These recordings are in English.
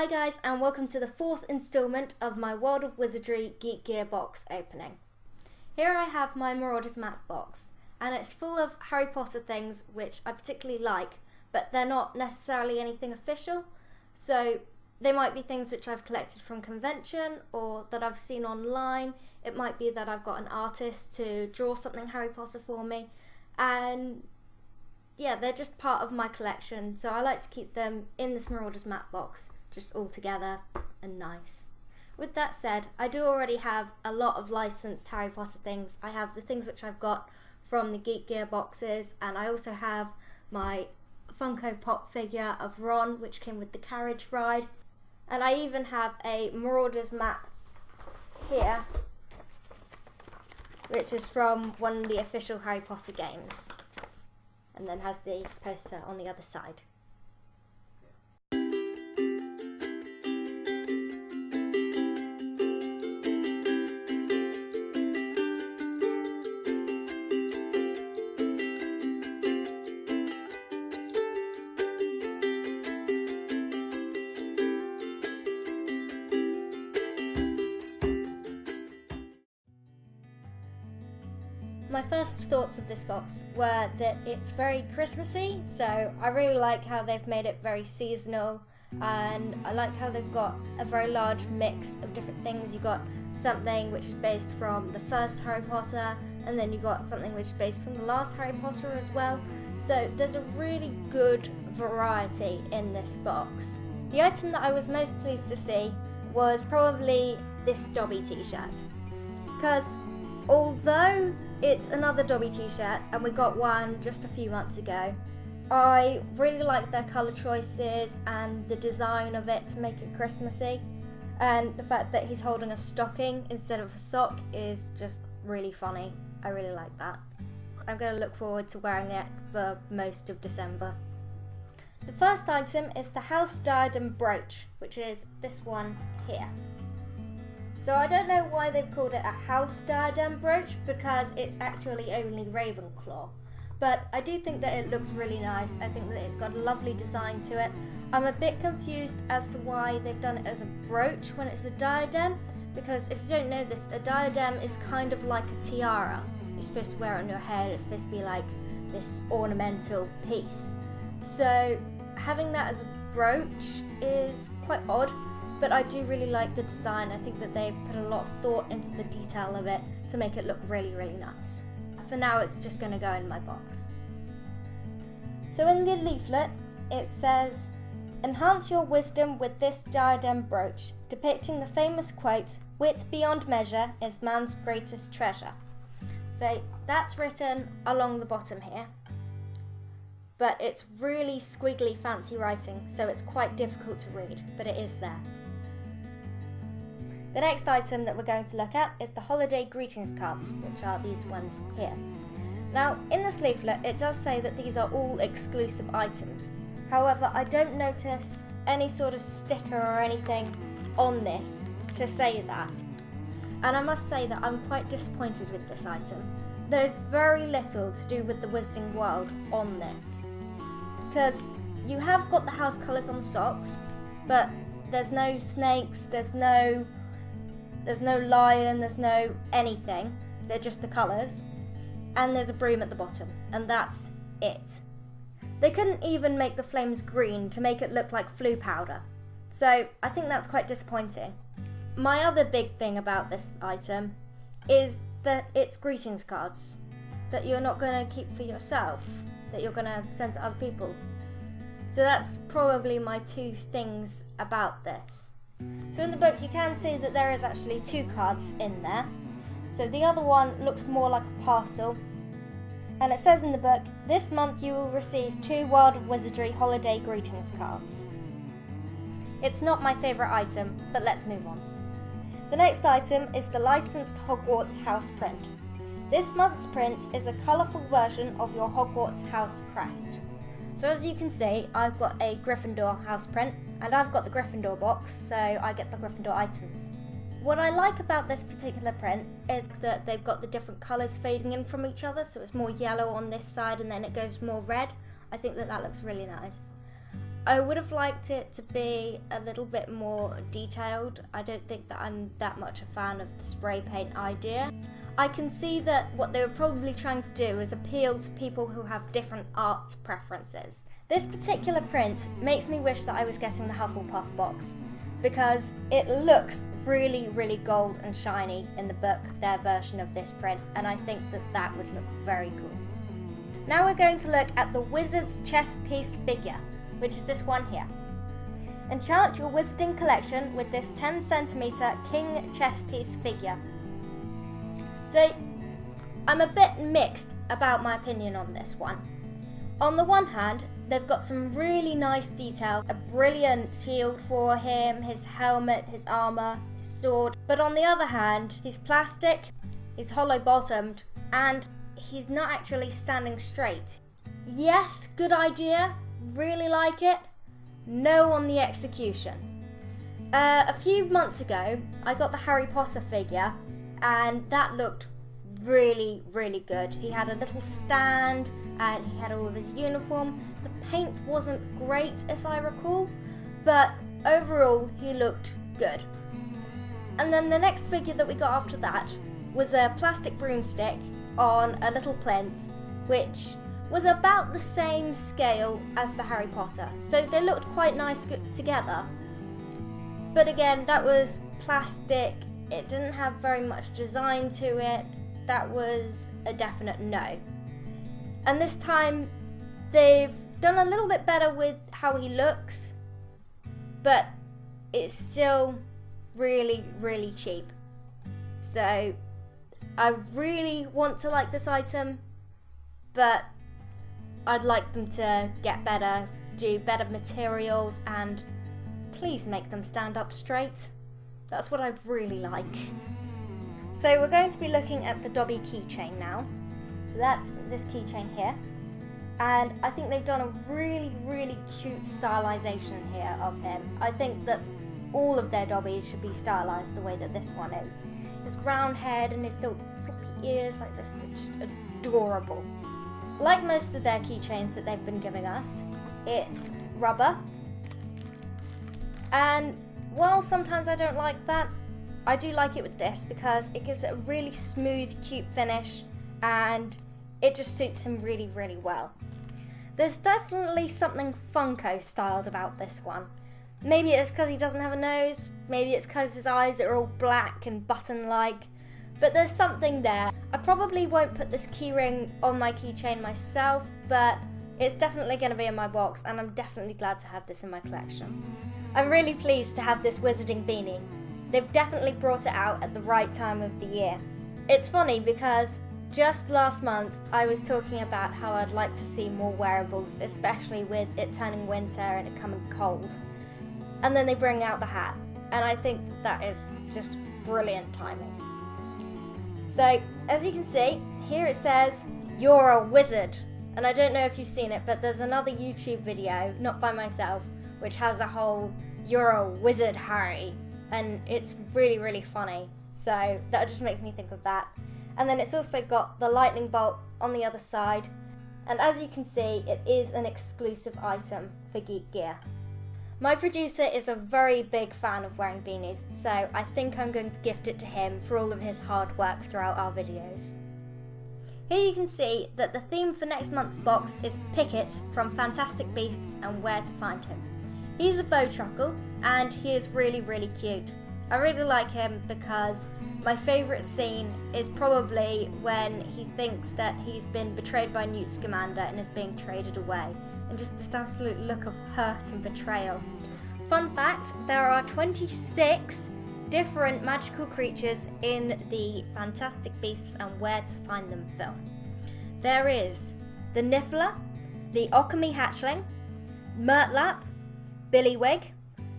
Hi guys, and welcome to the fourth instalment of my World of Wizardry Geek Gear box opening. Here I have my Marauders map box, and it's full of Harry Potter things which I particularly like, but they're not necessarily anything official, so they might be things which I've collected from convention or that I've seen online. It might be that I've got an artist to draw something Harry Potter for me, and yeah, they're just part of my collection, so I like to keep them in this Marauders map box, just all together and nice. With that said, I do already have a lot of licensed Harry Potter things. I have the things which I've got from the Geek Gear boxes, and I also have my Funko Pop figure of Ron, which came with the carriage ride, and I even have a Marauders map here, which is from one of the official Harry Potter games, and then has the poster on the other side. My first thoughts of this box were that it's very Christmassy, so I really like how they've made it very seasonal, and I like how they've got a very large mix of different things. You've got something which is based from the first Harry Potter, and then you've got something which is based from the last Harry Potter as well, so there's a really good variety in this box. The item that I was most pleased to see was probably this Dobby t-shirt, because although it's another Dobby t-shirt and we got one just a few months ago, I really like their colour choices and the design of it to make it Christmassy, and the fact that he's holding a stocking instead of a sock is just really funny. I really like that. I'm going to look forward to wearing it for most of December. The first item is the House Diadem brooch, which is this one here. So I don't know why they've called it a House Diadem brooch, because it's actually only Ravenclaw. But I do think that it looks really nice. I think that it's got a lovely design to it. I'm a bit confused as to why they've done it as a brooch when it's a diadem, because if you don't know this, a diadem is kind of like a tiara. You're supposed to wear it on your head, it's supposed to be like this ornamental piece. So having that as a brooch is quite odd. But I do really like the design. I think that they've put a lot of thought into the detail of it to make it look really, really nice. For now, it's just going to go in my box. So in the leaflet, it says, "Enhance your wisdom with this diadem brooch, depicting the famous quote, 'Wit beyond measure is man's greatest treasure.'" So that's written along the bottom here. But it's really squiggly, fancy writing, so it's quite difficult to read, but it is there. The next item that we're going to look at is the holiday greetings cards, which are these ones here. Now, in this leaflet, it does say that these are all exclusive items. However, I don't notice any sort of sticker or anything on this to say that. And I must say that I'm quite disappointed with this item. There's very little to do with the Wizarding World on this, because you have got the house colours on the socks, but there's no snakes, there's no lion, there's no anything. They're just the colours. And there's a broom at the bottom. And that's it. They couldn't even make the flames green to make it look like flue powder. So I think that's quite disappointing. My other big thing about this item is that it's greetings cards that you're not going to keep for yourself, that you're going to send to other people. So that's probably my two things about this. So in the book you can see that there is actually two cards in there. So the other one looks more like a parcel, and it says in the book, "This month you will receive 2 World of Wizardry holiday greetings cards." It's not my favourite item, but let's move on. The next item is the licensed Hogwarts house print. This month's print is a colourful version of your Hogwarts house crest. So as you can see, I've got a Gryffindor house print, and I've got the Gryffindor box, so I get the Gryffindor items. What I like about this particular print is that they've got the different colours fading in from each other, so it's more yellow on this side and then it goes more red. I think that looks really nice. I would have liked it to be a little bit more detailed. I don't think that I'm that much a fan of the spray paint idea. I can see that what they were probably trying to do is appeal to people who have different art preferences. This particular print makes me wish that I was getting the Hufflepuff box, because it looks really, really gold and shiny in the book, their version of this print, and I think that that would look very cool. Now we're going to look at the Wizard's chess piece figure, which is this one here. Enchant your wizarding collection with this 10cm king chess piece figure. So, I'm a bit mixed about my opinion on this one. On the one hand, they've got some really nice detail, a brilliant shield for him, his helmet, his armour, his sword. But on the other hand, he's plastic, he's hollow bottomed, and he's not actually standing straight. Yes, good idea, really like it. No on the execution. A few months ago, I got the Harry Potter figure, and that looked really, really good. He had a little stand, and he had all of his uniform. The paint wasn't great, if I recall, but overall, he looked good. And then the next figure that we got after that was a plastic broomstick on a little plinth, which was about the same scale as the Harry Potter. So they looked quite nice together. But again, that was plastic. It didn't have very much design to it. That was a definite no. And this time, they've done a little bit better with how he looks, but it's still really, really cheap. So, I really want to like this item, but I'd like them to get better, do better materials, and please make them stand up straight. That's what I'd really like. So we're going to be looking at the Dobby Keychain now. So that's this keychain here. And I think they've done a really, really cute stylization here of him. I think that all of their Dobbies should be stylized the way that this one is. His round head and his little floppy ears like this, they're just adorable. Like most of their keychains that they've been giving us, it's rubber. And while sometimes I don't like that, I do like it with this because it gives it a really smooth, cute finish, and it just suits him really, really well. There's definitely something Funko styled about this one. Maybe it's because he doesn't have a nose, maybe it's because his eyes are all black and button-like, but there's something there. I probably won't put this keyring on my keychain myself, but it's definitely going to be in my box, and I'm definitely glad to have this in my collection. I'm really pleased to have this Wizarding beanie. They've definitely brought it out at the right time of the year. It's funny because just last month I was talking about how I'd like to see more wearables, especially with it turning winter and it coming cold. And then they bring out the hat, and I think that is just brilliant timing. So, as you can see, here it says, "You're a wizard." And I don't know if you've seen it, but there's another YouTube video, not by myself, which has a whole "You're a wizard, Harry." And it's really, really funny. So that just makes me think of that. And then it's also got the lightning bolt on the other side. And as you can see, it is an exclusive item for Geek Gear. My producer is a very big fan of wearing beanies, so I think I'm going to gift it to him for all of his hard work throughout our videos. Here you can see that the theme for next month's box is Pickett from Fantastic Beasts and Where to Find Him. He's a bowtruckle, and he is really, really cute. I really like him because my favourite scene is probably when he thinks that he's been betrayed by Newt Scamander and is being traded away, and just this absolute look of hurt and betrayal. Fun fact, there are 26 different magical creatures in the Fantastic Beasts and Where to Find Them film. There is the Niffler, the Occamy Hatchling, Murtlap, Billywig,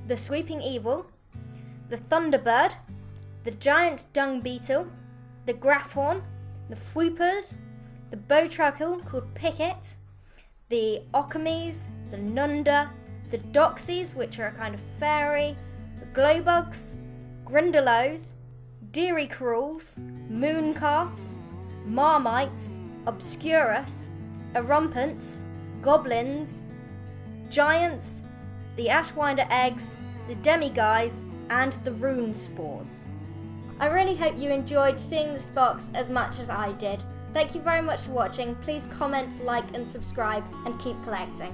the Sweeping Evil, the Thunderbird, the Giant Dung Beetle, the Graphorn, the Fwoopers, the Bowtruckle called Pickett, the Occamies, the Nunda, the Doxies, which are a kind of fairy, the Glowbugs, Grindylows, Dearycrawls, Mooncalfs, Marmites, Obscurus, Erumpents, Goblins, Giants, the Ashwinder eggs, the Demiguise, and the Rune Spores. I really hope you enjoyed seeing this box as much as I did. Thank you very much for watching. Please comment, like and subscribe, and keep collecting.